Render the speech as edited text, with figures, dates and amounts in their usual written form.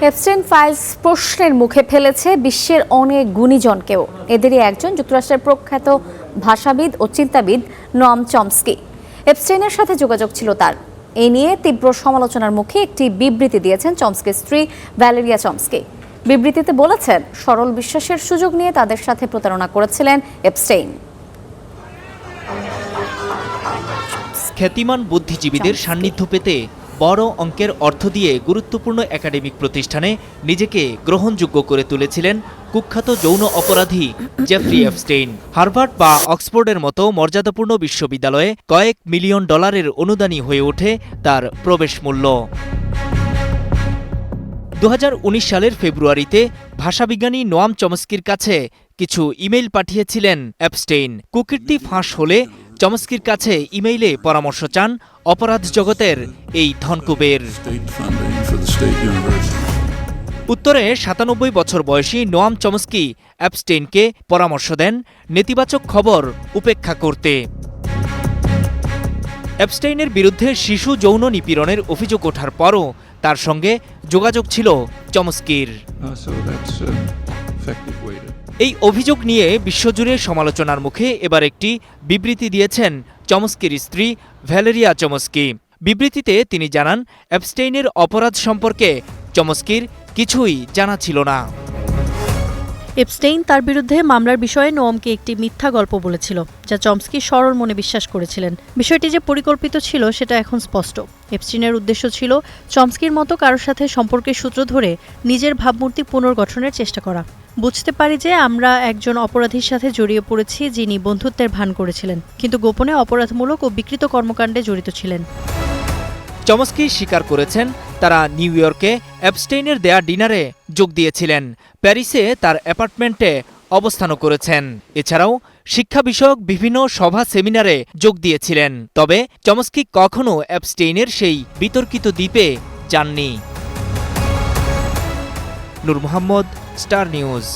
Epstein files প্রশ্নের মুখে ফেলেছে বিশ্বের অনেক গুণীজনকেও। এদেরই একজন যুক্তরাষ্ট্রের প্রখ্যাত ভাষাবিদ ও চিন্তাবিদ নোয়াম চমস্কি। এপস্টাইনের সাথে যোগাযোগ ছিল তার। এই নিয়ে তীব্র সমালোচনার মুখে একটি বিবৃতি দিয়েছেন চমস্কির স্ত্রী ভ্যালেরিয়া চমস্কি। বিবৃতিতে বলেছেন, সরল বিশ্বাসের সুযোগ নিয়ে তাদের সাথে প্রতারণা করেছিলেন এপস্টাইন। খ্যাতিমান বুদ্ধিজীবীদের সান্নিধ্য পেতে বড় অঙ্কের অর্থ দিয়ে গুরুত্বপূর্ণ একাডেমিক প্রতিষ্ঠানে নিজেকে গ্রহণযোগ্য করে তুলেছিলেন কুখ্যাত যৌন অপরাধী জেফ্রি এপস্টেইন। হার্ভার্ড বা অক্সফোর্ডের মতো মর্যাদাপূর্ণ বিশ্ববিদ্যালয়ে কয়েক মিলিয়ন ডলারের অনুদানী হয়ে ওঠে তার প্রবেশ মূল্য। 2019 সালের ফেব্রুয়ারিতে ভাষাবিজ্ঞানী নোয়াম চমস্কির কাছে কিছু ইমেইল পাঠিয়েছিলেন এপস্টেইন। কুকীর্তি ফাঁস হলে চমস্কির কাছে ইমেইলে পরামর্শ চান অপরাধ জগতের এই ধনকুবের। উত্তরে 97 বছর বয়সী নোয়াম চমস্কি এপস্টেইনকে পরামর্শ দেন নেতিবাচক খবর উপেক্ষা করতে। এপস্টেইনের বিরুদ্ধে শিশু যৌন নিপীড়নের অভিযোগ ওঠার পরও তার সঙ্গে যোগাযোগ ছিল চমস্কির। এই অভিযোগ নিয়ে বিশ্বজুড়ে সমালোচনার মুখে এবার একটি বিবৃতি দিয়েছেন চমস্কির স্ত্রী ভ্যালেরিয়া চমস্কি। বিবৃতিতে তিনি জানান, এপস্টেইনের অপরাধ সম্পর্কে চমস্কির কিছুই জানা ছিল না। এপস্টেইন তার বিরুদ্ধে মামলার বিষয়ে নোয়ামকে একটি মিথ্যা গল্প বলেছিল, যা চমস্কি সরল মনে বিশ্বাস করেছিলেন। বিষয়টি যে পরিকল্পিত ছিল সেটা এখন স্পষ্ট। এপস্টেইনের উদ্দেশ্য ছিল চমস্কির মতো কারোর সাথে সম্পর্কের সূত্র ধরে নিজের ভাবমূর্তি পুনর্গঠনের চেষ্টা করা। বুঝতে পারি যে আমরা একজন অপরাধীর সাথে জড়িয়ে পড়েছি যিনি বন্ধুত্বের ভান করেছিলেন, কিন্তু গোপনে অপরাধমূলক ও বিকৃত কর্মকাণ্ডে জড়িত ছিলেন। চমস্কি স্বীকার করেছেন তারা নিউ ইয়র্কে এপস্টেইনের দেয়া ডিনারে যোগ দিয়েছিলেন, প্যারিসে তার অ্যাপার্টমেন্টে অবস্থানও করেছেন। এছাড়াও শিক্ষা বিষয়ক বিভিন্ন সভা সেমিনারে যোগ দিয়েছিলেন। তবে চমস্কি কখনো এপস্টেইনের সেই বিতর্কিত দ্বীপে যাননি। নূর মোহাম্মদ, স্টার নিউজ।